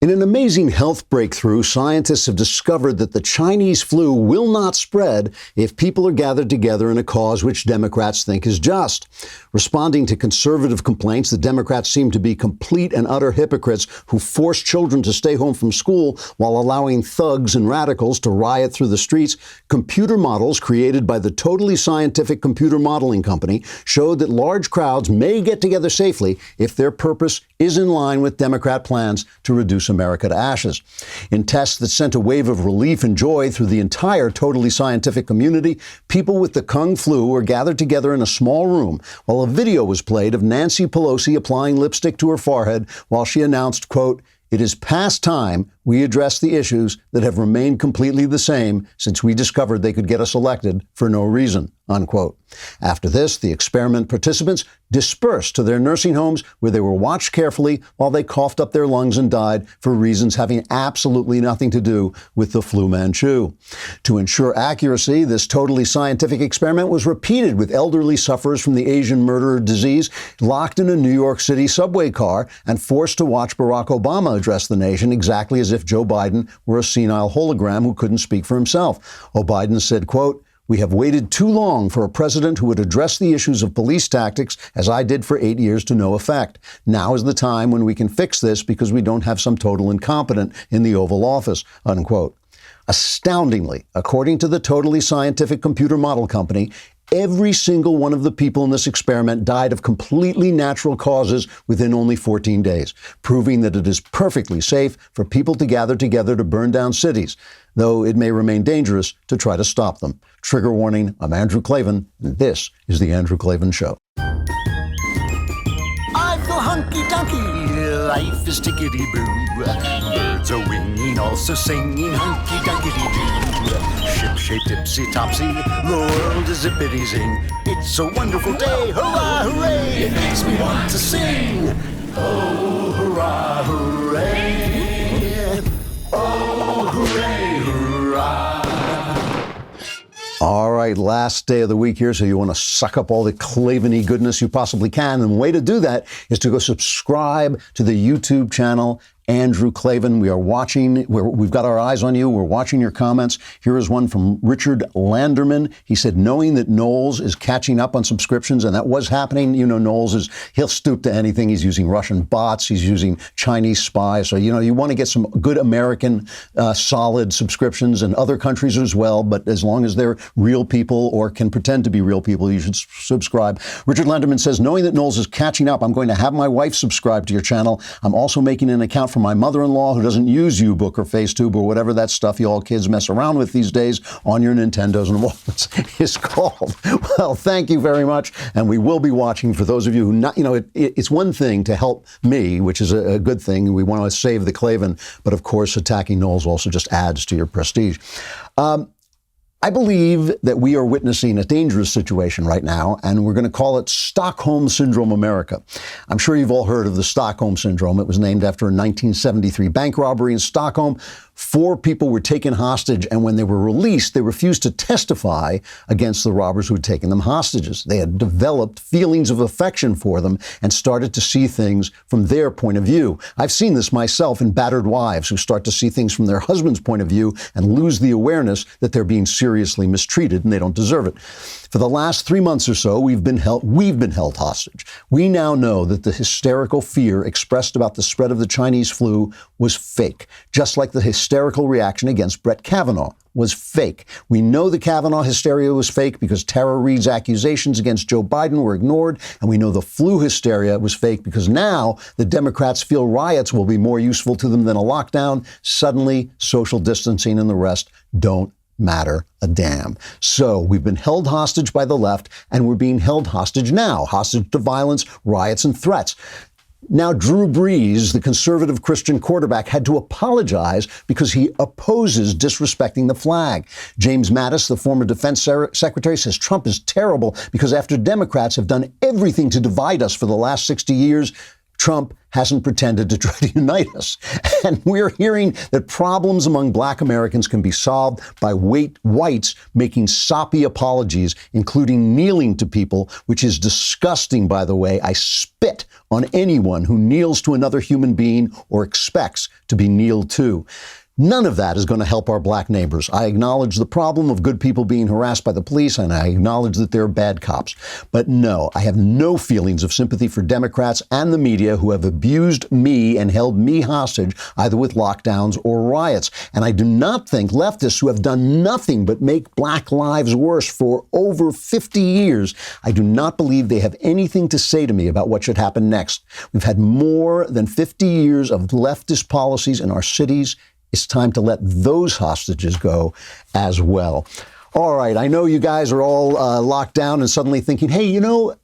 In an amazing health breakthrough, scientists have discovered that the Chinese flu will not spread if people are gathered together in a cause which Democrats think is just. Responding to conservative complaints that Democrats seem to be complete and utter hypocrites who force children to stay home from school while allowing thugs and radicals to riot through the streets, computer models created by the totally scientific computer modeling company showed that large crowds may get together safely if their purpose is in line with Democrat plans to reduce America to ashes. In tests that sent a wave of relief and joy through the entire totally scientific community, people with the Kung flu were gathered together in a small room while a video was played of Nancy Pelosi applying lipstick to her forehead while she announced, quote, "It is past time we address the issues that have remained completely the same since we discovered they could get us elected for no reason," unquote. After this, the experiment participants dispersed to their nursing homes where they were watched carefully while they coughed up their lungs and died for reasons having absolutely nothing to do with the Flu Manchu. To ensure accuracy, this totally scientific experiment was repeated with elderly sufferers from the Asian murderer disease locked in a New York City subway car and forced to watch Barack Obama address the nation exactly as if Joe Biden were a senile hologram who couldn't speak for himself. Biden said, quote, "We have waited too long for a president who would address the issues of police tactics, as I did for 8 years, to no effect. Now is the time when we can fix this because we don't have some total incompetent in the Oval Office," unquote. Astoundingly, according to the totally scientific computer model company, every single one of the people in this experiment died of completely natural causes within only 14 days, proving that it is perfectly safe for people to gather together to burn down cities, though it may remain dangerous to try to stop them. Trigger warning, I'm Andrew Klavan, and this is The Andrew Klavan Show. I feel hunky-dunky, life is tickety-boo. Birds are winging, also singing hunky-dunky-doo. Ship-shape, tipsy-topsy, the world is zippity-zing. It's a wonderful day, hurrah, hooray! It makes me want to sing. Oh, hurrah, hooray! Oh, hooray, hurrah! All right, last day of the week here, so you want to suck up all the Klavan-y goodness you possibly can. And the way to do that is to go subscribe to the YouTube channel, Andrew Klavan. We are watching. We've got our eyes on you. We're watching your comments. Here is one from Richard Landerman. He said, knowing that Knowles is catching up on subscriptions, and that was happening. You know, Knowles he'll stoop to anything. He's using Russian bots. He's using Chinese spies. So, you know, you want to get some good American solid subscriptions and other countries as well. But as long as they're real people or can pretend to be real people, you should subscribe. Richard Landerman says, knowing that Knowles is catching up, I'm going to have my wife subscribe to your channel. I'm also making an account for my mother-in-law who doesn't use Ubook or Facetube or whatever that stuff you all kids mess around with these days on your Nintendos and wallets is called. Well, thank you very much. And we will be watching for those of you who not, you know, it's one thing to help me, which is a good thing. We want to save the Klavan. But of course, attacking Knowles also just adds to your prestige. I believe that we are witnessing a dangerous situation right now, and we're going to call it Stockholm Syndrome America. I'm sure you've all heard of the Stockholm Syndrome. It was named after a 1973 bank robbery in Stockholm. 4 people were taken hostage, and when they were released, they refused to testify against the robbers who had taken them hostages. They had developed feelings of affection for them and started to see things from their point of view. I've seen this myself in battered wives who start to see things from their husband's point of view and lose the awareness that they're being seriously mistreated and they don't deserve it. For the last 3 months or so, we've been held hostage. We now know that the hysterical fear expressed about the spread of the Chinese flu was fake, just like the hysterical reaction against Brett Kavanaugh was fake. We know the Kavanaugh hysteria was fake because Tara Reade's accusations against Joe Biden were ignored, and we know the flu hysteria was fake because now the Democrats feel riots will be more useful to them than a lockdown. Suddenly, social distancing and the rest don't matter a damn. So we've been held hostage by the left, and we're being held hostage now, hostage to violence, riots, and threats. Now, Drew Brees, the conservative Christian quarterback, had to apologize because he opposes disrespecting the flag. James Mattis, the former defense secretary, says Trump is terrible because after Democrats have done everything to divide us for the last 60 years, Trump hasn't pretended to try to unite us. And we're hearing that problems among black Americans can be solved by whites making soppy apologies, including kneeling to people, which is disgusting, by the way. I spit on anyone who kneels to another human being or expects to be kneeled to. None of that is going to help our black neighbors. I acknowledge the problem of good people being harassed by the police, and I acknowledge that there are bad cops. But no, I have no feelings of sympathy for Democrats and the media who have abused me and held me hostage, either with lockdowns or riots. And I do not think leftists who have done nothing but make black lives worse for over 50 years, I do not believe they have anything to say to me about what should happen next. We've had more than 50 years of leftist policies in our cities. It's time to let those hostages go as well. All right, I know you guys are all locked down and suddenly thinking, hey, you know,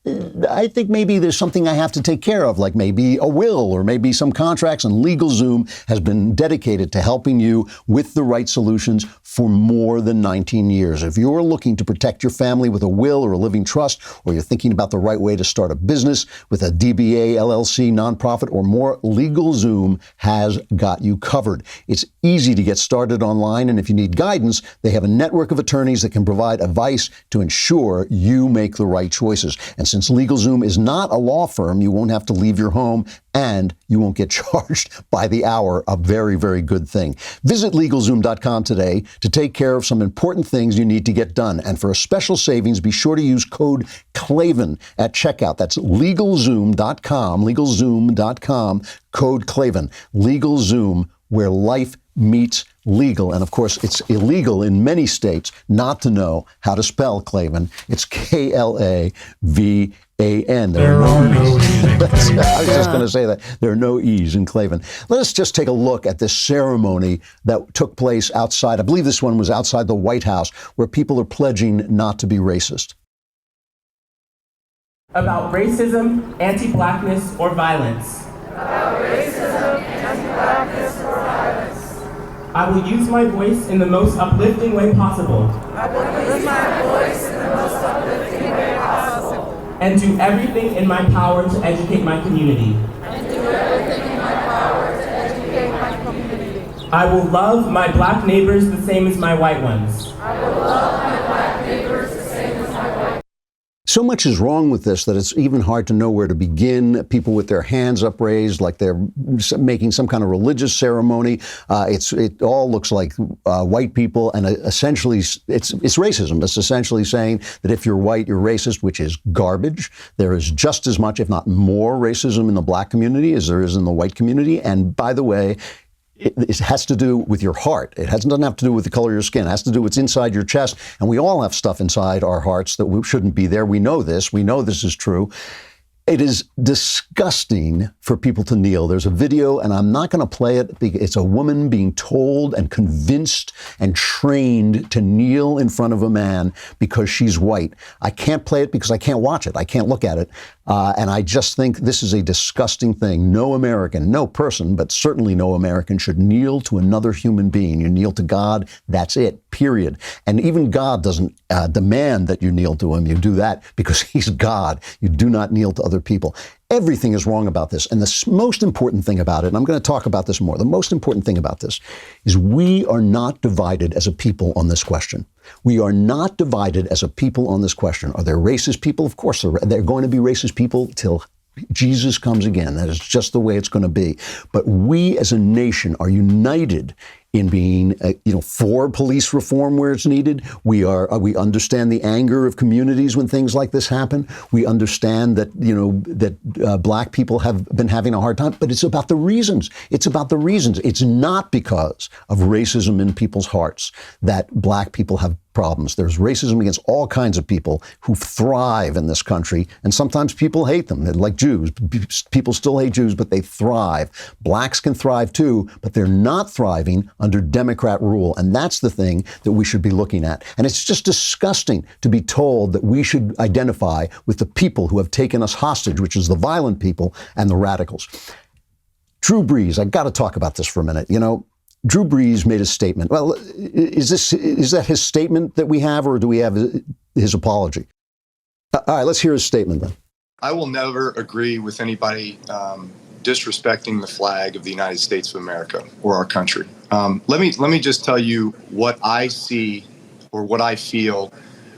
I think maybe there's something I have to take care of, like maybe a will or maybe some contracts, and LegalZoom has been dedicated to helping you with the right solutions for more than 19 years. If you're looking to protect your family with a will or a living trust, or you're thinking about the right way to start a business with a DBA, LLC, nonprofit, or more, LegalZoom has got you covered. It's easy to get started online, and if you need guidance, they have a network of attorneys that can provide advice to ensure you make the right choices. And since LegalZoom is not a law firm, you won't have to leave your home and you won't get charged by the hour. A very, very good thing. Visit LegalZoom.com today to take care of some important things you need to get done. And for a special savings, be sure to use code Klavan at checkout. That's LegalZoom.com, code Klavan. LegalZoom, where life meets legal. And of course, it's illegal in many states not to know how to spell Klavan. It's Klavan. There are no E's in Klavan. I was just going to say that. There are no E's in Klavan. Let us just take a look at this ceremony that took place outside. I believe this one was outside the White House, where people are pledging not to be racist. About racism, anti-blackness, or violence. About racism, anti-blackness, or violence. I will use my voice in the most uplifting way possible. I will use my voice in the most uplifting way possible. And do everything in my power to educate my community. And do everything in my power to educate my community. I will love my black neighbors the same as my white ones. I will love my black neighbors the same as my white. So much is wrong with this that it's even hard to know where to begin. People with their hands upraised, like they're making some kind of religious ceremony. It all looks like white people, and essentially it's racism. It's essentially saying that if you're white, you're racist, which is garbage. There is just as much, if not more, racism in the black community as there is in the white community. And by the way, it has to do with your heart. It doesn't have to do with the color of your skin. It has to do with what's inside your chest. And we all have stuff inside our hearts that shouldn't be there. We know this. We know this is true. It is disgusting for people to kneel. There's a video, and I'm not going to play it. It's a woman being told and convinced and trained to kneel in front of a man because she's white. I can't play it because I can't watch it. I can't look at it. And I just think this is a disgusting thing. No American, no person, but certainly no American should kneel to another human being. You kneel to God, that's it, period. And even God doesn't demand that you kneel to him. You do that because he's God. You do not kneel to other people. Everything is wrong about this. And the most important thing about it, and I'm going to talk about this more, the most important thing about this is we are not divided as a people on this question. We are not divided as a people on this question. Are there racist people? Of course, they're going to be racist people till Jesus comes again. That is just the way it's going to be. But we as a nation are united in being, for police reform where it's needed. We understand the anger of communities when things like this happen. We understand that, black people have been having a hard time, but it's about the reasons. It's about the reasons. It's not because of racism in people's hearts that black people have problems. There's racism against all kinds of people who thrive in this country, and sometimes people hate them. They're like Jews. People still hate Jews, but they thrive. Blacks can thrive too, but they're not thriving under Democrat rule, and that's the thing that we should be looking at. And it's just disgusting to be told that we should identify with the people who have taken us hostage, which is the violent people and the radicals. Drew Brees, I got to talk about this for a minute. Drew Brees made a statement. Well, is that his statement that we have, or do we have his apology? All right, let's hear his statement then. I will never agree with anybody disrespecting the flag of the United States of America or our country. Let me just tell you what I see or what I feel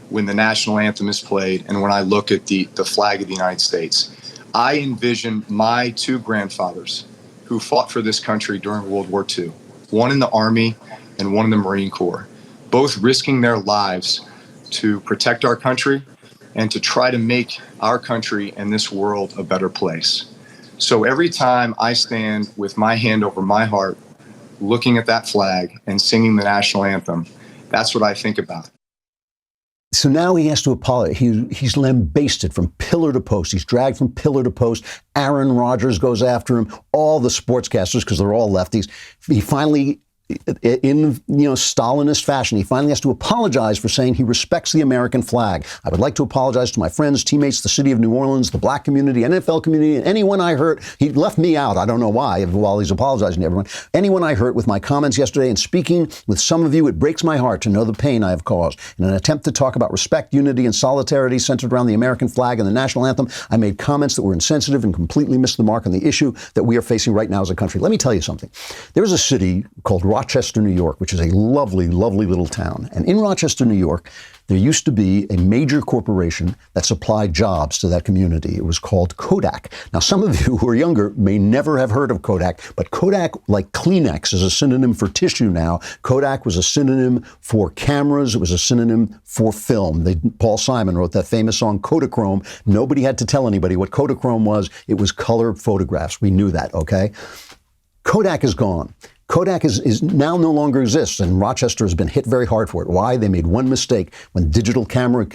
when the national anthem is played and when I look at the flag of the United States. I envision my two grandfathers who fought for this country during World War II, one in the Army and one in the Marine Corps, both risking their lives to protect our country and to try to make our country and this world a better place. So every time I stand with my hand over my heart, looking at that flag and singing the national anthem, that's what I think about. So now he has to apologize. He's lambasted from pillar to post. He's dragged from pillar to post. Aaron Rodgers goes after him. All the sportscasters, because they're all lefties. He finally, in Stalinist fashion, he finally has to apologize for saying he respects the American flag. I would like to apologize to my friends, teammates, the city of New Orleans, the black community, NFL community, and anyone I hurt. He left me out. I don't know why, while he's apologizing to everyone. Anyone I hurt with my comments yesterday and speaking with some of you, it breaks my heart to know the pain I have caused. In an attempt to talk about respect, unity, and solidarity centered around the American flag and the national anthem, I made comments that were insensitive and completely missed the mark on the issue that we are facing right now as a country. Let me tell you something. There's a city called Rochester, New York, which is a lovely, lovely little town. And in Rochester, New York, there used to be a major corporation that supplied jobs to that community. It was called Kodak. Now, some of you who are younger may never have heard of Kodak, but Kodak, like Kleenex, is a synonym for tissue now. Kodak was a synonym for cameras. It was a synonym for film. Paul Simon wrote that famous song, Kodachrome. Nobody had to tell anybody what Kodachrome was. It was color photographs. We knew that, okay? Kodak is gone. Kodak is now no longer exists, and Rochester has been hit very hard for it. Why? They made one mistake when digital camera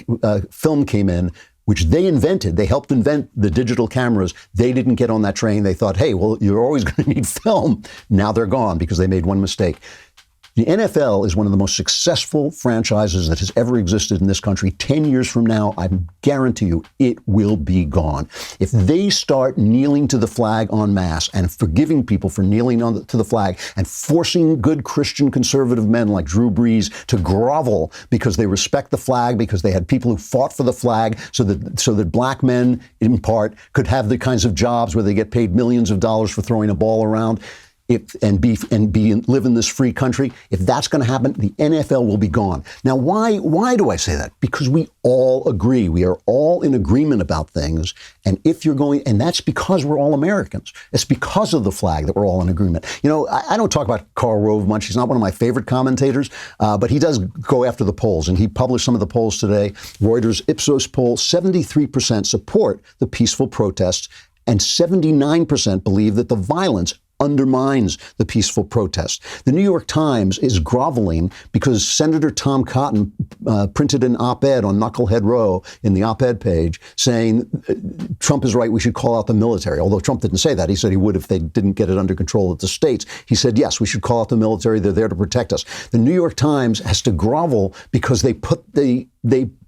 film came in, which they invented. They helped invent the digital cameras. They didn't get on that train. They thought, hey, well, you're always going to need film. Now they're gone because they made one mistake. The NFL is one of the most successful franchises that has ever existed in this country. 10 years from now, I guarantee you, it will be gone. If they start kneeling to the flag en masse and forgiving people for kneeling to the flag and forcing good Christian conservative men like Drew Brees to grovel because they respect the flag, because they had people who fought for the flag so that black men, in part, could have the kinds of jobs where they get paid millions of dollars for throwing a ball around, live in this free country. If that's going to happen, the NFL will be gone. Now, why do I say that? Because we all agree. We are all in agreement about things. And and that's because we're all Americans. It's because of the flag that we're all in agreement. You know, I don't talk about Karl Rove much. He's not one of my favorite commentators, but he does go after the polls. And he published some of the polls today. Reuters Ipsos poll, 73% support the peaceful protests, and 79% believe that the violence undermines the peaceful protest. The New York Times is groveling because Senator Tom Cotton printed an op-ed on Knucklehead Row in the op-ed page saying Trump is right, we should call out the military. Although Trump didn't say that. He said he would if they didn't get it under control at the states. He said, yes, we should call out the military. They're there to protect us. The New York Times has to grovel because they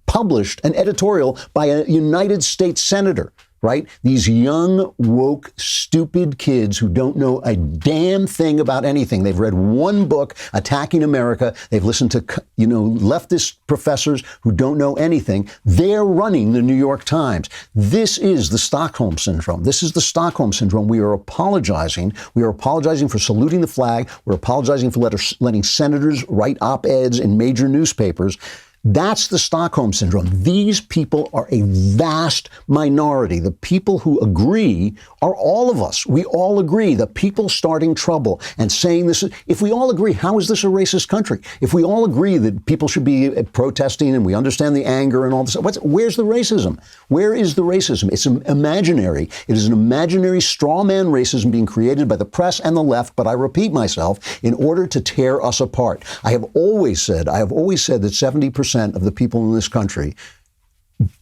published an editorial by a United States senator. Right? These young, woke, stupid kids who don't know a damn thing about anything. They've read one book attacking America. They've listened to, leftist professors who don't know anything. They're running the New York Times. This is the Stockholm Syndrome. This is the Stockholm Syndrome. We are apologizing. We are apologizing for saluting the flag. We're apologizing for letting senators write op-eds in major newspapers. That's the Stockholm Syndrome. These people are a vast minority. The people who agree are all of us. We all agree. The people starting trouble and saying this. If we all agree, how is this a racist country? If we all agree that people should be protesting and we understand the anger and all this, where's the racism? Where is the racism? It's imaginary. It is an imaginary straw man racism being created by the press and the left, but I repeat myself, in order to tear us apart. I have always said that 70% of the people in this country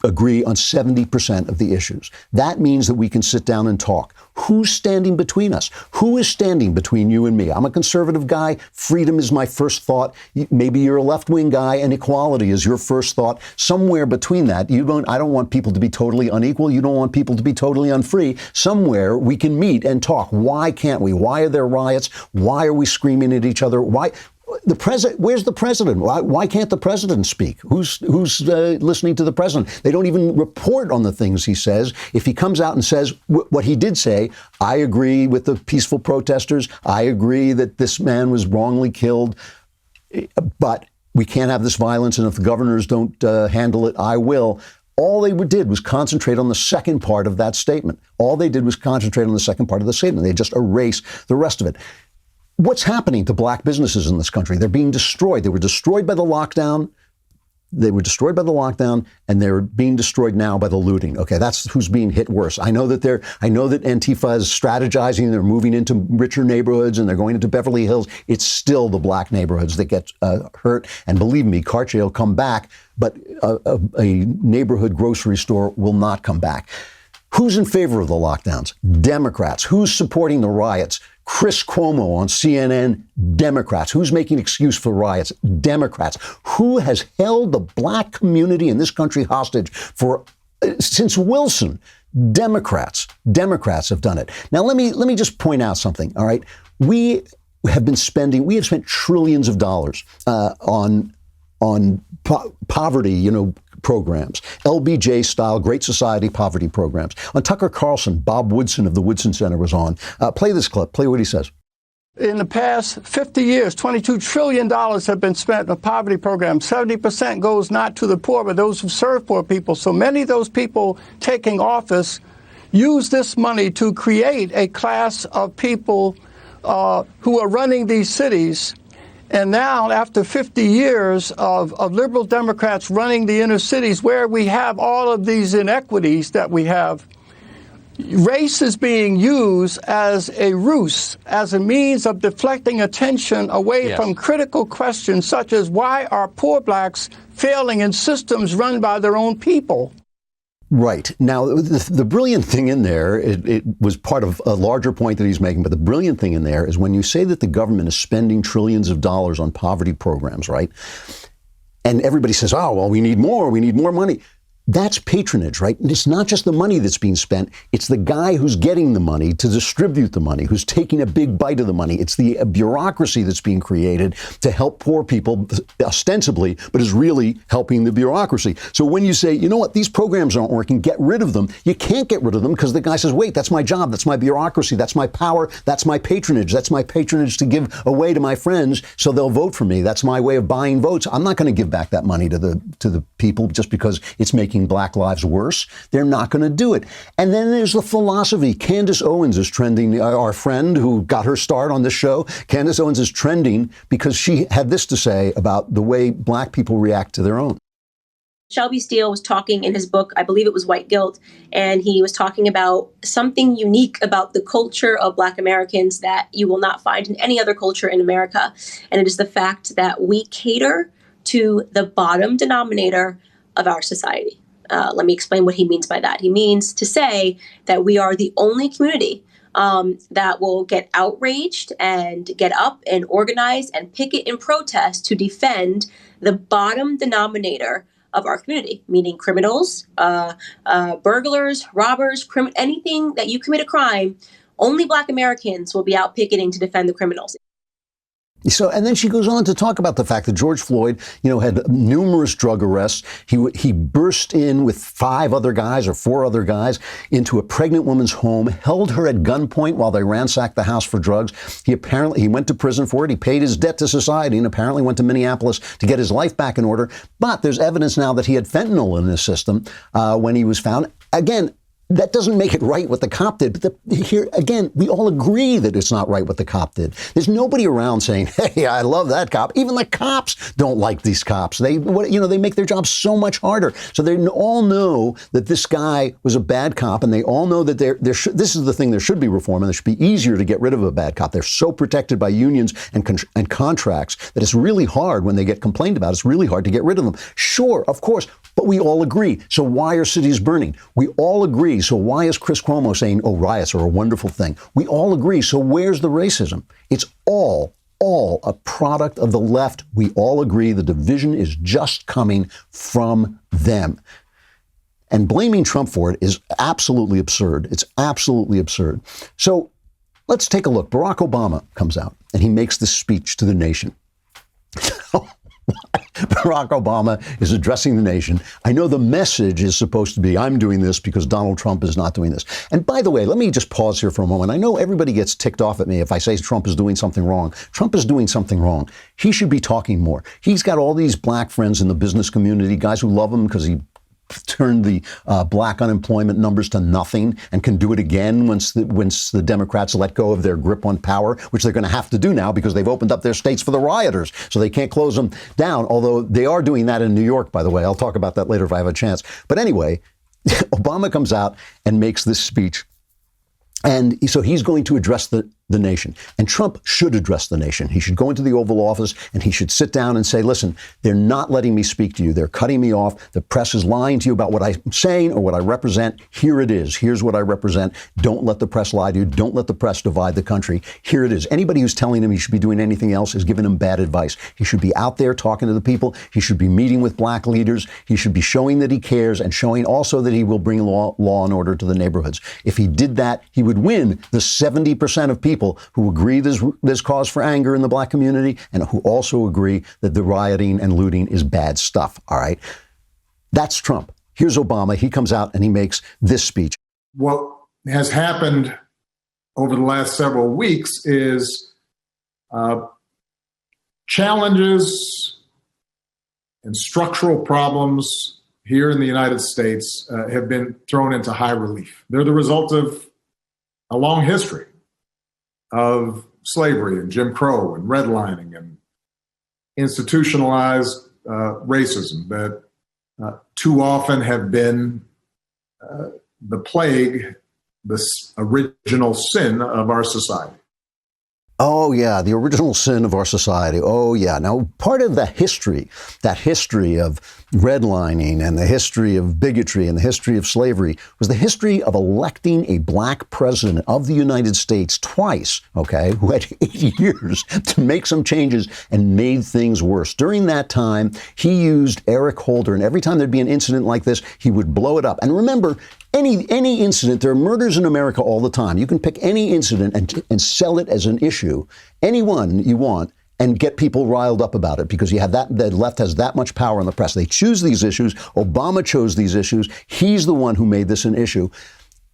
agree on 70% of the issues. That means that we can sit down and talk. Who's standing between us? Who is standing between you and me? I'm a conservative guy. Freedom is my first thought. Maybe you're a left-wing guy and equality is your first thought. Somewhere between that, I don't want people to be totally unequal. You don't want people to be totally unfree. Somewhere we can meet and talk. Why can't we? Why are there riots? Why are we screaming at each other? Why? the president, where's the president? Why can't the president speak? Who's listening to the president? They don't even report on the things he says. If he comes out and says what he did say, I agree with the peaceful protesters. I agree that this man was wrongly killed, but we can't have this violence. And if the governors don't handle it, I will. All they did was concentrate on the second part of that statement. All they did was concentrate on the second part of the statement. They just erase the rest of it. What's happening to black businesses in this country? They're being destroyed. They were destroyed by the lockdown. And they're being destroyed now by the looting. Okay, that's who's being hit worse. I know that Antifa is strategizing. They're moving into richer neighborhoods and they're going into Beverly Hills. It's still the black neighborhoods that get hurt. And believe me, Cartier will come back, but a neighborhood grocery store will not come back. Who's in favor of the lockdowns? Democrats. Who's supporting the riots? Chris Cuomo on CNN, Democrats. Who's making excuse for riots? Democrats. Who has held the black community in this country hostage since Wilson? Democrats. Democrats have done it. Now, let me just point out something, all right? We have spent trillions of dollars on poverty, programs, LBJ style, Great Society poverty programs. On Tucker Carlson, Bob Woodson of the Woodson Center was on. Play this clip. Play what he says. In the past 50 years, $22 trillion have been spent on poverty programs. 70% goes not to the poor, but those who serve poor people. So many of those people taking office use this money to create a class of people who are running these cities. And now, after 50 years of liberal Democrats running the inner cities where we have all of these inequities that we have, race is being used as a ruse, as a means of deflecting attention away from critical questions such as why are poor blacks failing in systems run by their own people? Right. Now, the brilliant thing in there, it was part of a larger point that he's making, but the brilliant thing in there is when you say that the government is spending trillions of dollars on poverty programs, right? And everybody says, oh, well, we need more money. That's patronage, right? And it's not just the money that's being spent. It's the guy who's getting the money to distribute the money, who's taking a big bite of the money. It's the bureaucracy that's being created to help poor people ostensibly, but is really helping the bureaucracy. So when you say, you know what, these programs aren't working, get rid of them, you can't get rid of them because the guy says, wait, that's my job, that's my bureaucracy, that's my power, that's my patronage to give away to my friends so they'll vote for me. That's my way of buying votes. I'm not going to give back that money to the people just because it's making black lives worse. They're not going to do it. And then there's the philosophy. Candace Owens is trending, our friend who got her start on this show. Candace Owens is trending because she had this to say about the way black people react to their own. Shelby Steele was talking in his book, I believe it was White Guilt, and he was talking about something unique about the culture of Black Americans that you will not find in any other culture in America. And it is the fact that we cater to the bottom denominator of our society. Let me explain what he means by that. He means to say that we are the only community that will get outraged and get up and organize and picket and protest to defend the bottom denominator of our community, meaning criminals, burglars, robbers, anything that you commit a crime. Only Black Americans will be out picketing to defend the criminals. So, and then she goes on to talk about the fact that George Floyd, had numerous drug arrests. He burst in with 4 other guys into a pregnant woman's home, held her at gunpoint while they ransacked the house for drugs. He went to prison for it. He paid his debt to society and apparently went to Minneapolis to get his life back in order. But there's evidence now that he had fentanyl in his system when he was found. Again, that doesn't make it right what the cop did. But here, again, we all agree that it's not right what the cop did. There's nobody around saying, hey, I love that cop. Even the cops don't like these cops. They make their job so much harder. So they all know that this guy was a bad cop, and they all know that this is the thing, there should be reform, and it should be easier to get rid of a bad cop. They're so protected by unions and contracts that it's really hard when they get complained about. It's really hard to get rid of them. Sure, of course, but we all agree. So why are cities burning? We all agree. So why is Chris Cuomo saying, oh, riots are a wonderful thing? We all agree. So where's the racism? It's all a product of the left. We all agree the division is just coming from them. And blaming Trump for it is absolutely absurd. It's absolutely absurd. So let's take a look. Barack Obama comes out and he makes this speech to the nation. Barack Obama is addressing the nation. I know the message is supposed to be, I'm doing this because Donald Trump is not doing this. And by the way, let me just pause here for a moment. I know everybody gets ticked off at me if I say Trump is doing something wrong. Trump is doing something wrong. He should be talking more. He's got all these black friends in the business community, guys who love him because he turned the black unemployment numbers to nothing and can do it again once the Democrats let go of their grip on power, which they're going to have to do now because they've opened up their states for the rioters, so they can't close them down, although they are doing that in New York, by the way. I'll talk about that later if I have a chance. But anyway, Obama comes out and makes this speech. And so he's going to address the nation. And Trump should address the nation. He should go into the Oval Office and he should sit down and say, listen, they're not letting me speak to you. They're cutting me off. The press is lying to you about what I'm saying or what I represent. Here it is. Here's what I represent. Don't let the press lie to you. Don't let the press divide the country. Here it is. Anybody who's telling him he should be doing anything else is giving him bad advice. He should be out there talking to the people. He should be meeting with black leaders. He should be showing that he cares and showing also that he will bring law and order to the neighborhoods. If he did that, he would win the 70% of people who agree there's cause for anger in the black community and who also agree that the rioting and looting is bad stuff. All right. That's Trump. Here's Obama. He comes out and he makes this speech. What has happened over the last several weeks is challenges and structural problems here in the United States have been thrown into high relief. They're the result of a long history of slavery and Jim Crow and redlining and institutionalized racism that too often have been the plague, the original sin of our society. Oh, yeah, the original sin of our society. Oh, yeah. Now, part of the history, that history of redlining and the history of bigotry and the history of slavery was the history of electing a black president of the United States twice, okay, who had 8 years to make some changes and made things worse. During that time, he used Eric Holder, and every time there'd be an incident like this, he would blow it up. And remember, any incident, there are murders in America all the time. You can pick any incident and sell it as an issue, any one you want, and get people riled up about it because you have that. The left has that much power in the press. They choose these issues. Obama chose these issues. He's the one who made this an issue.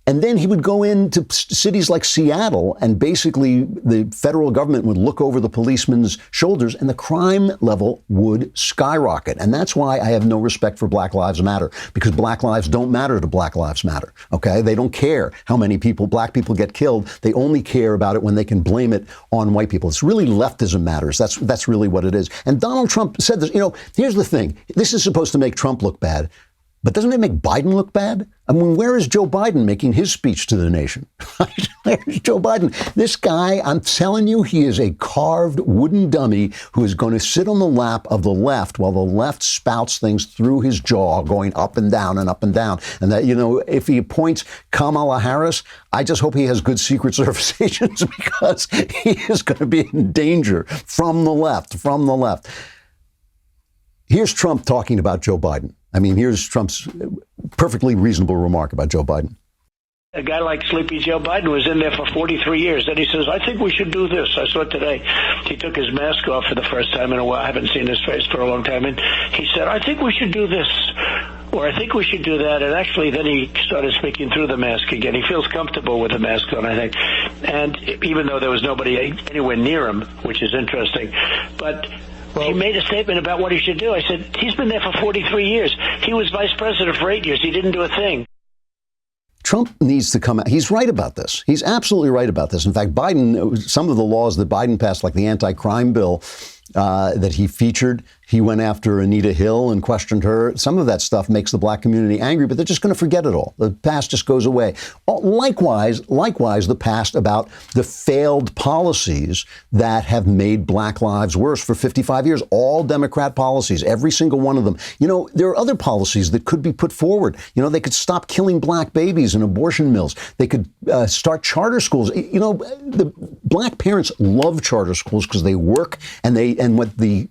And then he would go into cities like Seattle, and basically the federal government would look over the policeman's shoulders and the crime level would skyrocket. And that's why I have no respect for Black Lives Matter, because Black lives don't matter to Black Lives Matter. OK, they don't care how many black people get killed. They only care about it when they can blame it on white people. It's really leftism matters. That's really what it is. And Donald Trump said this. You know, here's the thing. This is supposed to make Trump look bad. But doesn't it make Biden look bad? I mean, where is Joe Biden making his speech to the nation? Where's Joe Biden? This guy, I'm telling you, he is a carved wooden dummy who is going to sit on the lap of the left while the left spouts things through his jaw, going up and down and up and down. And that, you know, if he appoints Kamala Harris, I just hope he has good Secret Service agents because he is going to be in danger from the left, Here's Trump talking about Joe Biden. I mean, here's Trump's perfectly reasonable remark about Joe Biden. A guy like Sleepy Joe Biden was in there for 43 years. Then he says, I think we should do this. I saw it today. He took his mask off for the first time in a while. I haven't seen his face for a long time. And he said, I think we should do this. Or I think we should do that. And actually, then he started speaking through the mask again. He feels comfortable with the mask on, I think. And even though there was nobody anywhere near him, which is interesting. But he made a statement about what he should do. I said, he's been there for 43 years. He was vice president for 8 years. He didn't do a thing. Trump needs to come out. He's right about this. He's absolutely right about this. In fact, Biden, some of the laws that Biden passed, like the anti-crime bill that he featured, he went after Anita Hill and questioned her. Some of that stuff makes the black community angry, but they're just going to forget it all. The past just goes away. Likewise, the past about the failed policies that have made black lives worse for 55 years. All Democrat policies, every single one of them. You know, there are other policies that could be put forward. You know, they could stop killing black babies in abortion mills. They could start charter schools. You know, the black parents love charter schools because they work and what the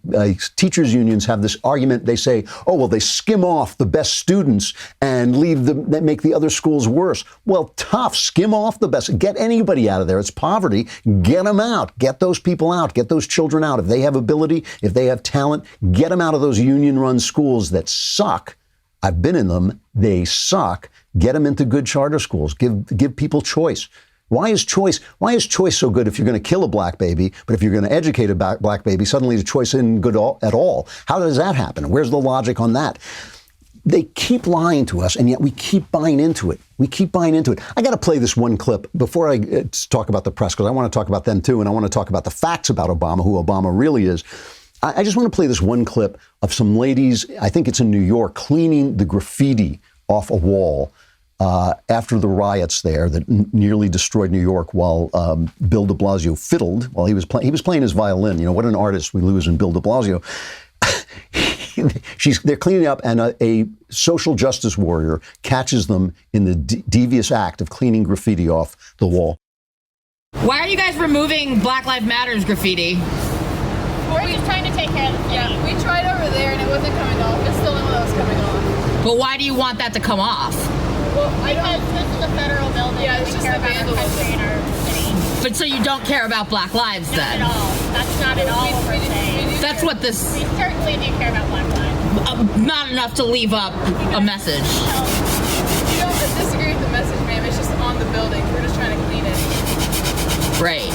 teachers teachers unions have this argument. They say, oh, well, they skim off the best students and make the other schools worse. Well, tough. Skim off the best. Get anybody out of there. It's poverty. Get them out. Get those people out. Get those children out. If they have ability, if they have talent, get them out of those union-run schools that suck. I've been in them. They suck. Get them into good charter schools. Give people choice. Why is choice so good if you're going to kill a black baby, but if you're going to educate a black baby, suddenly the choice isn't good at all? How does that happen? Where's the logic on that? They keep lying to us, and yet we keep buying into it. I got to play this one clip before I talk about the press, because I want to talk about them too, and I want to talk about the facts about Obama, who Obama really is. I just want to play this one clip of some ladies, I think it's in New York, cleaning the graffiti off a wall after the riots there that nearly destroyed New York, while Bill de Blasio fiddled while he was playing his violin. You know, what an artist we lose in Bill de Blasio. They're cleaning up, and a social justice warrior catches them in the devious act of cleaning graffiti off the wall. Why are you guys removing Black Lives Matter's graffiti? We're just trying to take care of the city. Yeah, we tried over there and it wasn't coming off. It's still not was coming off. But why do you want that to come off? Well, because this is a federal building. Yeah, it's just care about our country and our city. But so you don't care about Black lives then? Not at all. That's not at all what we're saying. That's what this... We certainly do care about Black lives. Not enough to leave up a message. You don't disagree with the message, ma'am. It's just on the building. We're just trying to clean it. Right.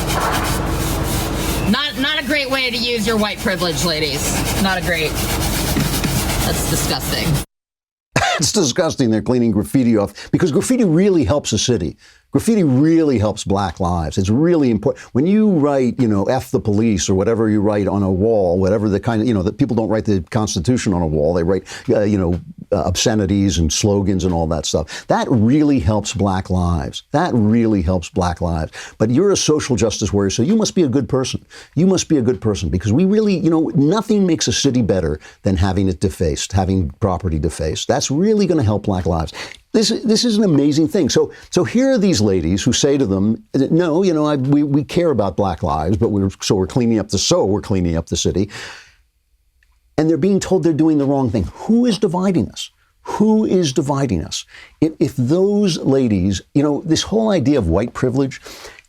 Not a great way to use your white privilege, ladies. Not a great... That's disgusting. It's disgusting they're cleaning graffiti off, because graffiti really helps a city. Graffiti really helps Black lives. It's really important. When you write, F the police or whatever you write on a wall, whatever the kind of, that people don't write the Constitution on a wall. They write, obscenities and slogans and all that stuff. That really helps Black lives. But you're a social justice warrior, so you must be a good person. Because we really, nothing makes a city better than having it defaced, having property defaced. That's really going to help Black lives. This is an amazing thing. So here are these ladies who say to them, no, we care about Black lives, but we're cleaning up the city. And they're being told they're doing the wrong thing. Who is dividing us? If those ladies, this whole idea of white privilege,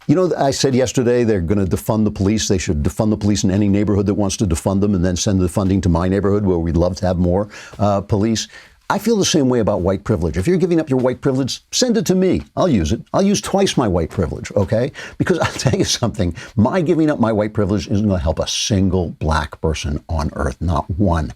I said yesterday they're going to defund the police. They should defund the police in any neighborhood that wants to defund them, and then send the funding to my neighborhood where we'd love to have more police. I feel the same way about white privilege. If you're giving up your white privilege, send it to me. I'll use it. I'll use twice my white privilege, okay? Because I'll tell you something, my giving up my white privilege isn't going to help a single Black person on earth. Not one.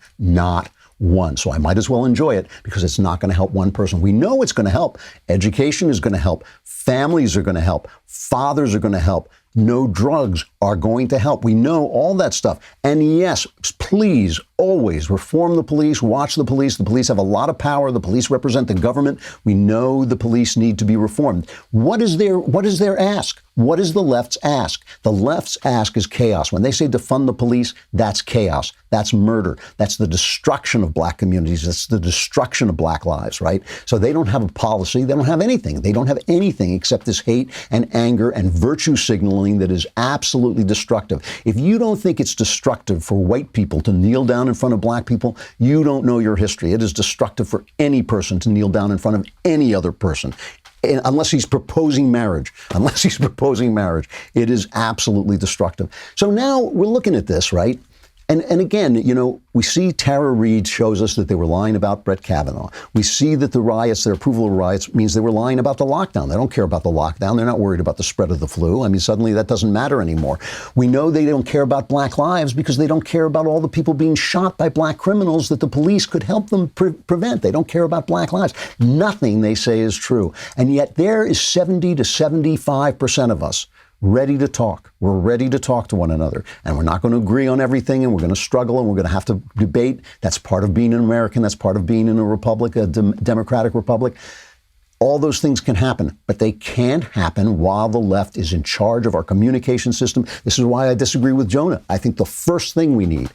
So I might as well enjoy it, because it's not going to help one person. We know it's going to help. Education is going to help. Families are going to help. Fathers are going to help. No drugs are going to help. We know all that stuff. And yes, please always reform the police, watch the police. The police have a lot of power. The police represent the government. We know the police need to be reformed. What is their ask? What is the left's ask? The left's ask is chaos. When they say defund the police, that's chaos. That's murder. That's the destruction of Black communities. That's the destruction of Black lives, right? So they don't have a policy. They don't have anything. They don't have anything except this hate and anger and virtue signaling that is absolutely destructive. If you don't think it's destructive for white people to kneel down in front of Black people, you don't know your history. It is destructive for any person to kneel down in front of any other person. Unless he's proposing marriage. It is absolutely destructive. So now we're looking at this, right? And again, we see Tara Reade shows us that they were lying about Brett Kavanaugh. We see that the riots, their approval of riots, means they were lying about the lockdown. They don't care about the lockdown. They're not worried about the spread of the flu. I mean, suddenly that doesn't matter anymore. We know they don't care about Black lives because they don't care about all the people being shot by Black criminals that the police could help them prevent. They don't care about Black lives. Nothing they say is true. And yet there is 70 to 75% of us ready to talk. We're ready to talk to one another. And we're not going to agree on everything, and we're going to struggle, and we're going to have to debate. That's part of being an American. That's part of being in a republic, a democratic republic. All those things can happen, but they can't happen while the left is in charge of our communication system. This is why I disagree with Jonah. I think the first thing we need,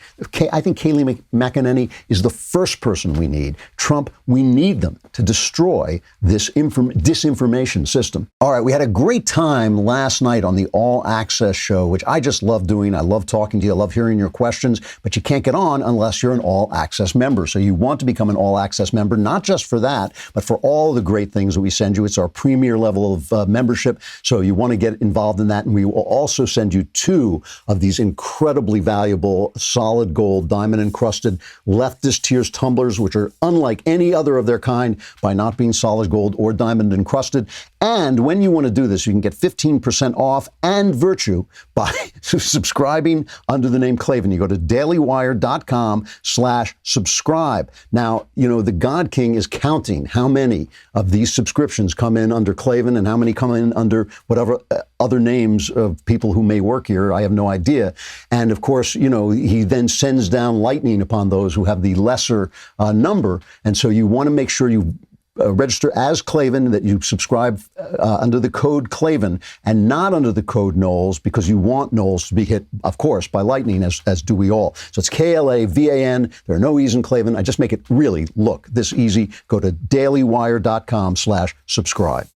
I think Kayleigh McEnany is the first person we need. Trump, we need them to destroy this disinformation system. All right, we had a great time last night on the All Access show, which I just love doing. I love talking to you. I love hearing your questions, but you can't get on unless you're an All Access member. So you want to become an All Access member, not just for that, but for all the great things that we send you. It's our premier level of membership. So you want to get involved in that. And we will also send you 2 of these incredibly valuable solid gold diamond encrusted leftist tears tumblers, which are unlike any other of their kind by not being solid gold or diamond encrusted. And when you want to do this, you can get 15% off and virtue by subscribing under the name Klavan. You go to dailywire.com/subscribe. Now, you know, the God King is counting how many of these subscriptions come in under Klavan and how many come in under whatever other names of people who may work here. I have no idea. And of course, you know, he then sends down lightning upon those who have the lesser number. And so you want to make sure you register as Klavan, that you subscribe under the code Klavan and not under the code Knowles, because you want Knowles to be hit, of course, by lightning, as do we all. So it's KLAVAN. There are no E's in Klavan. I just make it really look this easy. Go to dailywire.com/subscribe.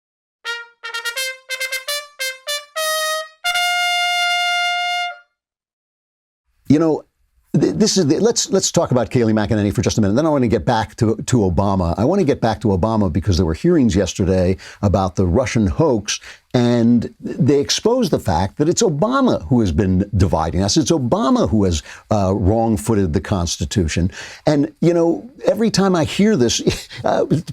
You know, this is let's talk about Kayleigh McEnany for just a minute. Then I want to get back to Obama. I want to get back to Obama because there were hearings yesterday about the Russian hoax, and they exposed the fact that it's Obama who has been dividing us. It's Obama who has wrong-footed the Constitution. And, you know, every time I hear this,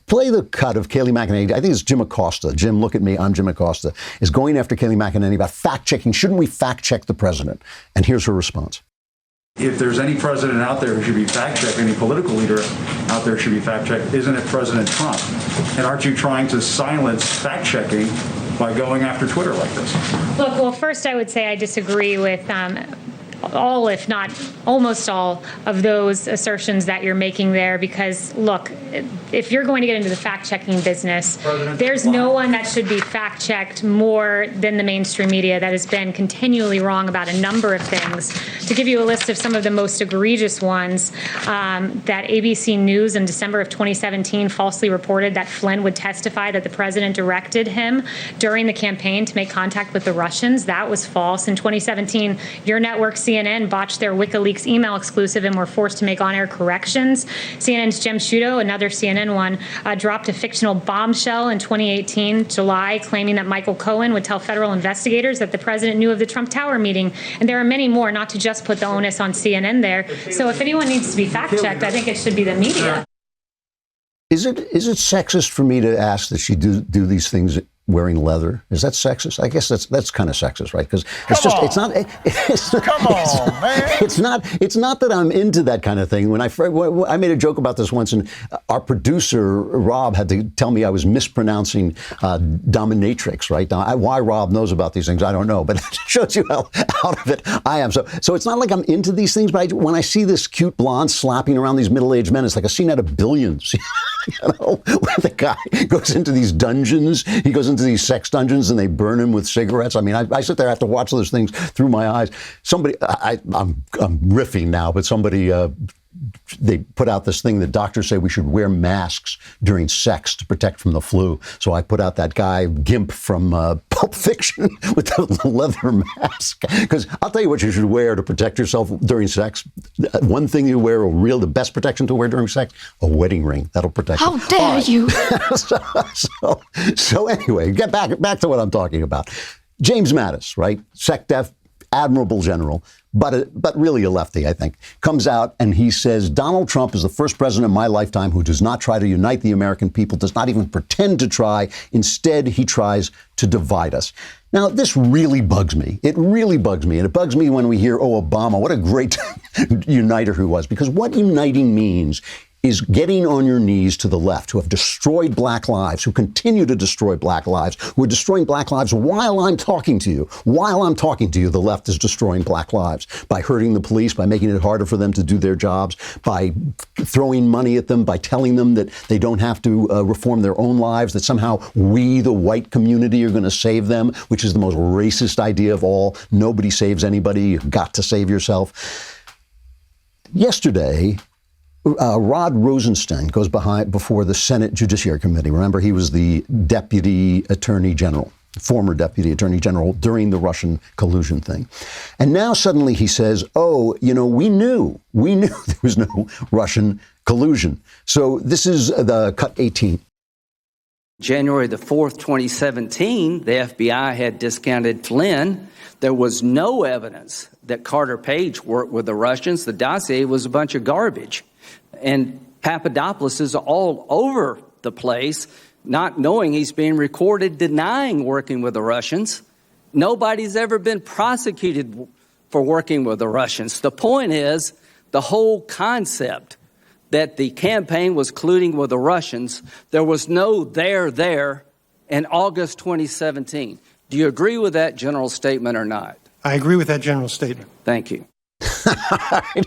play the cut of Kayleigh McEnany. I think it's Jim Acosta. Jim, look at me. I'm Jim Acosta. Is going after Kayleigh McEnany about fact-checking. Shouldn't we fact-check the president? And here's her response. If there's any president out there who should be fact-checked, any political leader out there should be fact-checked, isn't it President Trump? And aren't you trying to silence fact-checking by going after Twitter like this? Look, well, first I would say I disagree with all, if not almost all, of those assertions that you're making there, because, look, if you're going to get into the fact-checking business, there's no one that should be fact-checked more than the mainstream media that has been continually wrong about a number of things. To give you a list of some of the most egregious ones, that ABC News in December of 2017 falsely reported that Flynn would testify that the president directed him during the campaign to make contact with the Russians. That was false. In 2017, your network, CNN, botched their WikiLeaks email exclusive and were forced to make on-air corrections. CNN's Jem Sciutto, another CNN one, dropped a fictional bombshell in 2018, July, claiming that Michael Cohen would tell federal investigators that the president knew of the Trump Tower meeting. And there are many more, not to just put the onus on CNN there. So if anyone needs to be fact-checked, I think it should be the media. Is it sexist for me to ask that she do these things wearing leather? Is that sexist? I guess that's kind of sexist, right? Because it's not that I'm into that kind of thing. When I made a joke about this once, and our producer Rob had to tell me I was mispronouncing dominatrix, right? Now, why Rob knows about these things, I don't know, but it shows you how out of it I am. So it's not like I'm into these things, but when I see this cute blonde slapping around these middle-aged men, it's like a scene out of Billions. You know, when the guy goes into these dungeons, he goes into these sex dungeons and they burn him with cigarettes. I mean, I sit there, I have to watch those things through my eyes. Somebody, I'm riffing now, but somebody, they put out this thing that doctors say we should wear masks during sex to protect from the flu. So I put out that guy Gimp from Pulp Fiction with the leather mask. Because I'll tell you what you should wear to protect yourself during sex. One thing you wear, the best protection to wear during sex, a wedding ring. That'll protect you. How dare you? So anyway, get back to what I'm talking about. James Mattis, right? SecDef, admirable general, but really a lefty, I think, comes out and he says, Donald Trump is the first president in my lifetime who does not try to unite the American people, does not even pretend to try. Instead, he tries to divide us. Now, this really bugs me. It really bugs me. And it bugs me when we hear, oh, Obama, what a great uniter he was. Because what uniting means is getting on your knees to the left, who have destroyed black lives, who continue to destroy black lives, who are destroying black lives while I'm talking to you. While I'm talking to you, the left is destroying black lives by hurting the police, by making it harder for them to do their jobs, by throwing money at them, by telling them that they don't have to reform their own lives, that somehow we, the white community, are going to save them, which is the most racist idea of all. Nobody saves anybody. You've got to save yourself. Yesterday, Rod Rosenstein goes before the Senate Judiciary Committee. Remember, he was the Deputy Attorney General, former Deputy Attorney General during the Russian collusion thing. And now suddenly he says, oh, we knew there was no Russian collusion. So this is the cut 18. January the 4th, 2017, the FBI had discounted Flynn. There was no evidence that Carter Page worked with the Russians. The dossier was a bunch of garbage. And Papadopoulos is all over the place, not knowing he's being recorded, denying working with the Russians. Nobody's ever been prosecuted for working with the Russians. The point is, the whole concept that the campaign was colluding with the Russians, there was no there in August 2017. Do you agree with that general statement or not? I agree with that general statement. Thank you.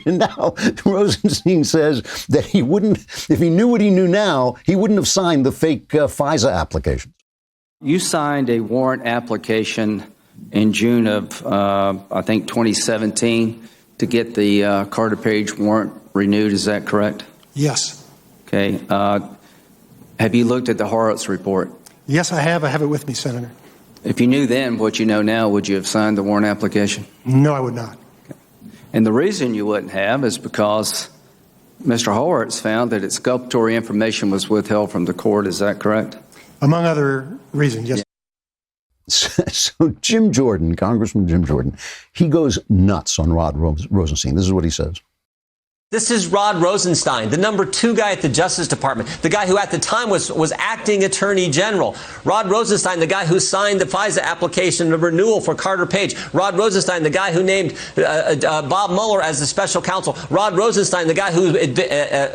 And now Rosenstein says that he wouldn't, if he knew what he knew now, he wouldn't have signed the fake FISA application. You signed a warrant application in June of, I think, 2017 to get the Carter Page warrant renewed. Is that correct? Yes. Okay. Have you looked at the Horowitz report? Yes, I have. I have it with me, Senator. If you knew then what you know now, would you have signed the warrant application? No, I would not. Okay. And the reason you wouldn't have is because Mr. Horowitz found that exculpatory information was withheld from the court. Is that correct? Among other reasons, yes. Yeah. So Jim Jordan, Congressman Jim Jordan, he goes nuts on Rod Rosenstein. This is what he says. This is Rod Rosenstein, the number 2 guy at the Justice Department, the guy who at the time was acting Attorney General. Rod Rosenstein, the guy who signed the FISA application of renewal for Carter Page. Rod Rosenstein, the guy who named Bob Mueller as the special counsel. Rod Rosenstein, the guy who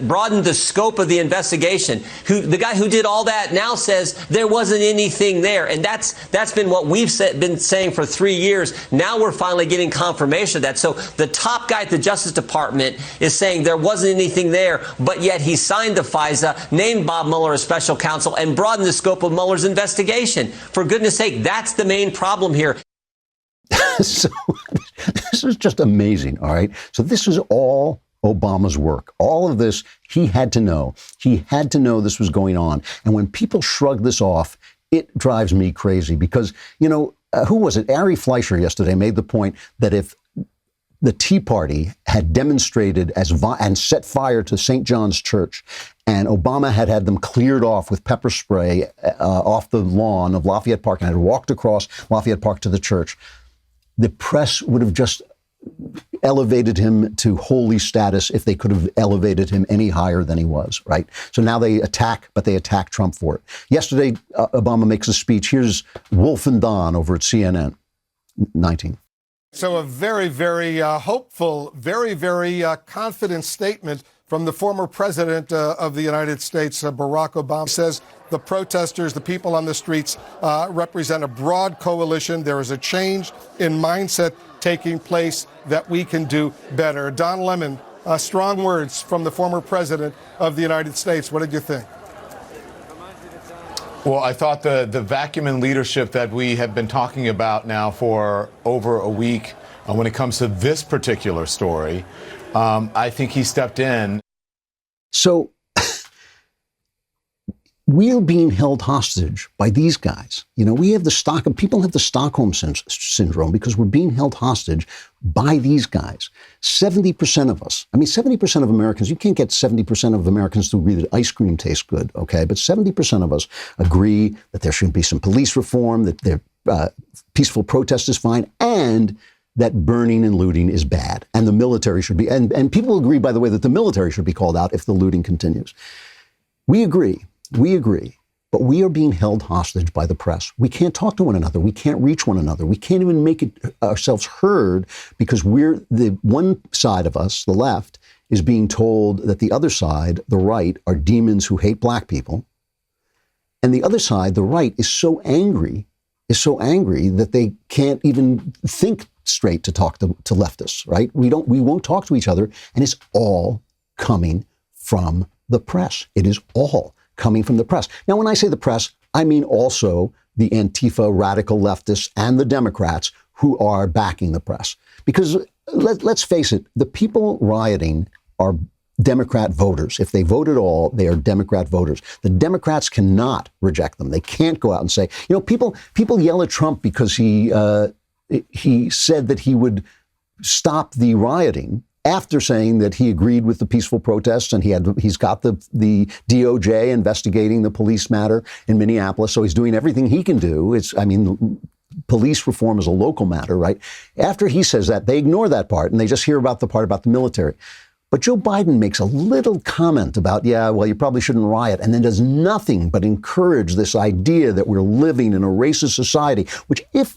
broadened the scope of the investigation. The guy who did all that now says there wasn't anything there. And that's been what we've been saying for 3 years. Now we're finally getting confirmation of that. So the top guy at the Justice Department is saying there wasn't anything there, but yet he signed the FISA, named Bob Mueller as special counsel, and broadened the scope of Mueller's investigation. For goodness sake, that's the main problem here. So this is just amazing, all right? So this is all Obama's work. All of this, he had to know. He had to know this was going on. And when people shrug this off, it drives me crazy because, who was it? Ari Fleischer yesterday made the point that if the Tea Party had demonstrated and set fire to St. John's Church, and Obama had them cleared off with pepper spray off the lawn of Lafayette Park and had walked across Lafayette Park to the church, the press would have just elevated him to holy status if they could have elevated him any higher than he was, right? So now they attack Trump for it. Yesterday, Obama makes a speech. Here's Wolf and Don over at CNN 19. So a very, very hopeful, very, very confident statement from the former president of the United States, Barak Obama, says the protesters, the people on the streets, represent a broad coalition. There is a change in mindset taking place that we can do better. Don Lemon, strong words from the former president of the United States. What did you think? Well, I thought the vacuum in leadership that we have been talking about now for over a week when it comes to this particular story, I think he stepped in. So we're being held hostage by these guys. We have people have the Stockholm syndrome because we're being held hostage by these guys. 70% of us, 70% of Americans, you can't get 70% of Americans to agree that ice cream tastes good, okay? But 70% of us agree that there should be some police reform, that peaceful protest is fine, and that burning and looting is bad. And the military should be, and people agree, by the way, that the military should be called out if the looting continues. We agree, but we are being held hostage by the press. We can't talk to one another. We can't reach one another. We can't even make ourselves heard because the one side of us, the left, is being told that the other side, the right, are demons who hate black people. And the other side, the right, is so angry that they can't even think straight to talk to leftists, right? We won't talk to each other, and it's all coming from the press. It is all coming from the press. Now, when I say the press, I mean also the Antifa radical leftists and the Democrats who are backing the press. Because let's face it, the people rioting are Democrat voters. If they vote at all, they are Democrat voters. The Democrats cannot reject them. They can't go out and say, people yell at Trump because he said that he would stop the rioting after saying that he agreed with the peaceful protests, and he's got the DOJ investigating the police matter in Minneapolis, so he's doing everything he can do. Police reform is a local matter, right? After he says that, they ignore that part, and they just hear about the part about the military. But Joe Biden makes a little comment about, you probably shouldn't riot, and then does nothing but encourage this idea that we're living in a racist society, which if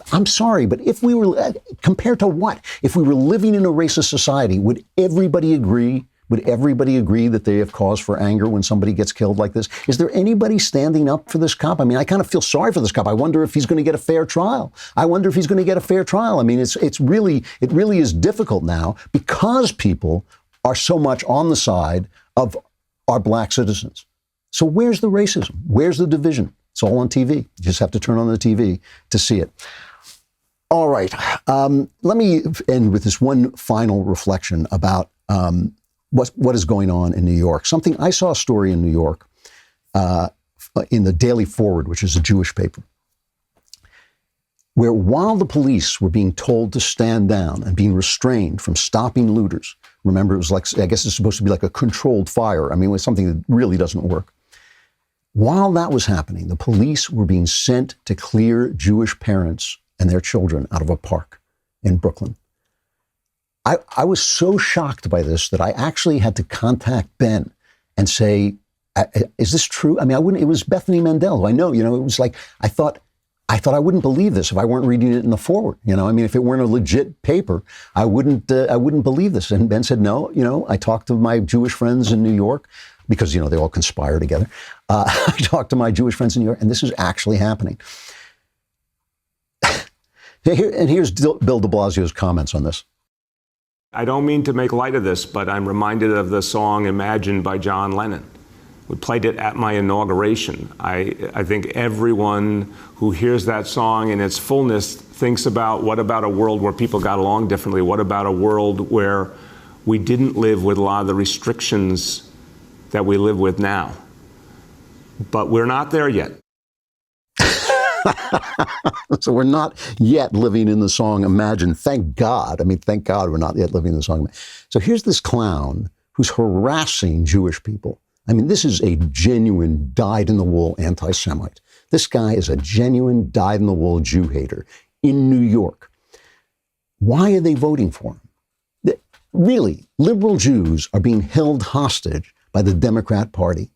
we were, compared to what? If we were living in a racist society, would everybody agree? Would everybody agree that they have cause for anger when somebody gets killed like this? Is there anybody standing up for this cop? I kind of feel sorry for this cop. I wonder if he's going to get a fair trial. It really is difficult now because people are so much on the side of our black citizens. So where's the racism? Where's the division? It's all on TV. You just have to turn on the TV to see it. All right. Let me end with this one final reflection about what is going on in New York. I saw a story in New York in the Daily Forward, which is a Jewish paper, where while the police were being told to stand down and being restrained from stopping looters, remember, it was I guess it's supposed to be like a controlled fire. It was something that really doesn't work. While that was happening, the police were being sent to clear Jewish parents and their children out of a park in Brooklyn. I was so shocked by this that I actually had to contact Ben and say, is this true? It was Bethany Mandel, who I know, it was like, I thought I wouldn't believe this if I weren't reading it in the Forward. If it weren't a legit paper, I wouldn't believe this. And Ben said, no, I talked to my Jewish friends in New York because, they all conspire together. I talked to my Jewish friends in New York, and this is actually happening. Here's Bill de Blasio's comments on this. I don't mean to make light of this, but I'm reminded of the song Imagine by John Lennon. We played it at my inauguration. I think everyone who hears that song in its fullness thinks about, what about a world where people got along differently? What about a world where we didn't live with a lot of the restrictions that we live with now? But we're not there yet. So we're not yet living in the song Imagine. Thank God. Thank God we're not yet living in the song. So here's this clown who's harassing Jewish people. This is a genuine dyed-in-the-wool anti-Semite. This guy is a genuine dyed-in-the-wool Jew hater in New York. Why are they voting for him? Really, liberal Jews are being held hostage by the Democrat Party.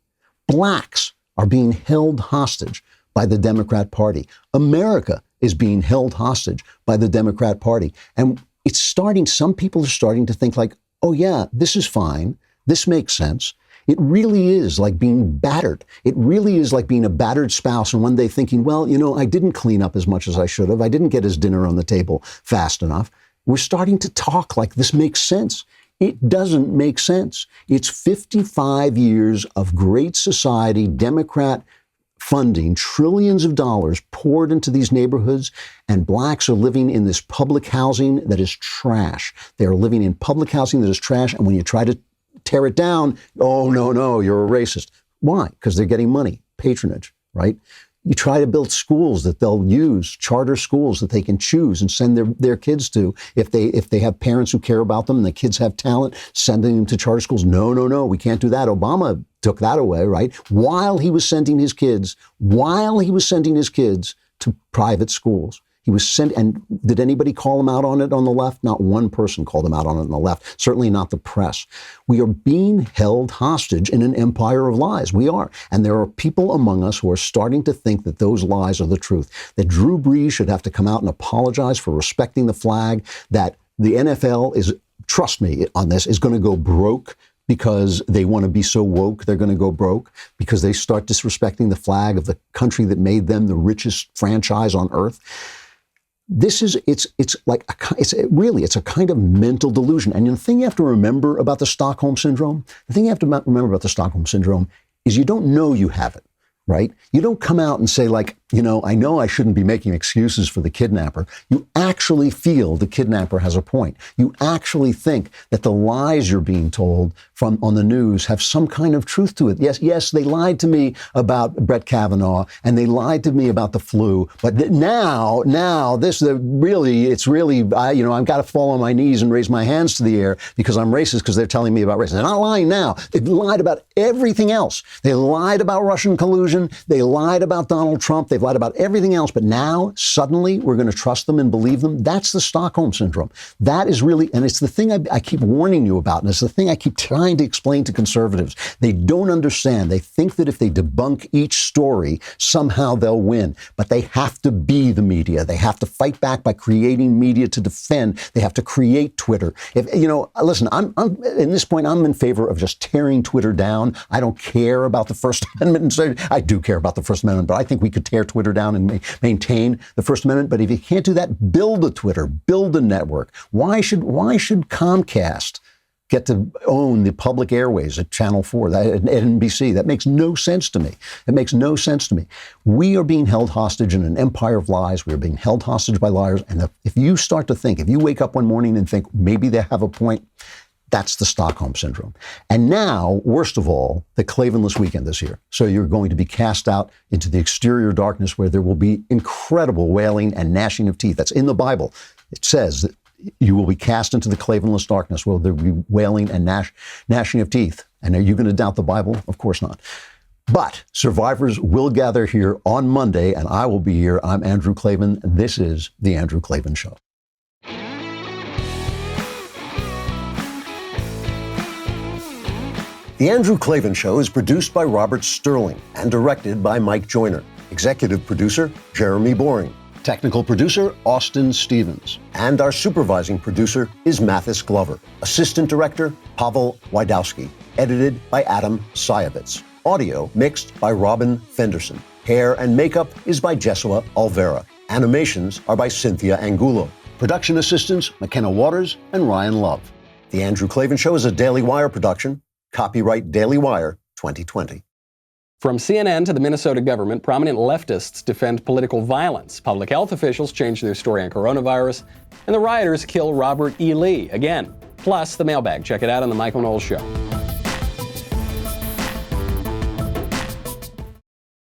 Blacks are being held hostage by the Democrat Party. America is being held hostage by the Democrat Party. And some people are starting to think like, oh yeah, this is fine. This makes sense. It really is like being battered. It really is like being a battered spouse and one day thinking, well, I didn't clean up as much as I should have. I didn't get his dinner on the table fast enough. We're starting to talk like this makes sense. It doesn't make sense. It's 55 years of great society, Democrat funding, trillions of dollars poured into these neighborhoods, and blacks are living in this public housing that is trash. They are living in public housing that is trash, and when you try to tear it down, oh, no, you're a racist. Why? Because they're getting money, patronage, right? You try to build schools that they'll use, charter schools that they can choose and send their kids to. If they have parents who care about them and the kids have talent, sending them to charter schools. No, we can't do that. Obama took that away, right? While he was sending his kids to private schools. And did anybody call him out on it on the left? Not one person called him out on it on the left. Certainly not the press. We are being held hostage in an empire of lies. We are. And there are people among us who are starting to think that those lies are the truth. That Drew Brees should have to come out and apologize for respecting the flag. That the NFL is trust me on this, is going to go broke because they want to be so woke. They're going to go broke because they start disrespecting the flag of the country that made them the richest franchise on earth. This is, it's a kind of mental delusion. And the thing you have to remember about the Stockholm Syndrome, is you don't know you have it, right? You don't come out and say like, I know I shouldn't be making excuses for the kidnapper. You actually feel the kidnapper has a point. You actually think that the lies you're being told on the news have some kind of truth to it. Yes, they lied to me about Brett Kavanaugh and they lied to me about the flu. But now, I've got to fall on my knees and raise my hands to the air because I'm racist because they're telling me about racism. They're not lying now. They've lied about everything else. They lied about Russian collusion. They lied about Donald Trump. They've lied about everything else. But now, suddenly, we're going to trust them and believe them. That's the Stockholm Syndrome. That is really, and it's the thing I keep warning you about, and it's the thing I keep trying to explain to conservatives. They don't understand. They think that if they debunk each story, somehow they'll win. But they have to be the media. They have to fight back by creating media to defend. They have to create Twitter. Listen, I'm in this point, I'm in favor of just tearing Twitter down. I don't care about the First Amendment. And so I do care about the First Amendment, but I think we could tear Twitter down and maintain the First Amendment. But if you can't do that, build a Twitter, build a network. Why should Comcast get to own the public airways at Channel 4, at NBC? That makes no sense to me. It makes no sense to me. We are being held hostage in an empire of lies. We are being held hostage by liars. And if you start to think, if you wake up one morning and think maybe they have a point, that's the Stockholm Syndrome. And now, worst of all, the Klavanless weekend this year. So you're going to be cast out into the exterior darkness where there will be incredible wailing and gnashing of teeth. That's in the Bible. It says that you will be cast into the Klavanless darkness where there will be wailing and gnashing of teeth. And are you going to doubt the Bible? Of course not. But survivors will gather here on Monday, and I will be here. I'm Andrew Klavan. This is The Andrew Klavan Show. The Andrew Klavan Show is produced by Robert Sterling and directed by Mike Joyner. Executive producer, Jeremy Boring. Technical producer, Austin Stevens. And our supervising producer is Mattis Glover. Assistant director, Pavel Wydowski. Edited by Adam Sayevitz. Audio mixed by Robin Fenderson. Hair and makeup is by Jesua Alvera. Animations are by Cynthia Angulo. Production assistants, McKenna Waters and Ryan Love. The Andrew Klavan Show is a Daily Wire production. Copyright Daily Wire 2020. From CNN to the Minnesota government, prominent leftists defend political violence. Public health officials change their story on coronavirus. And the rioters kill Robert E. Lee again. Plus the mailbag. Check it out on The Michael Knowles Show.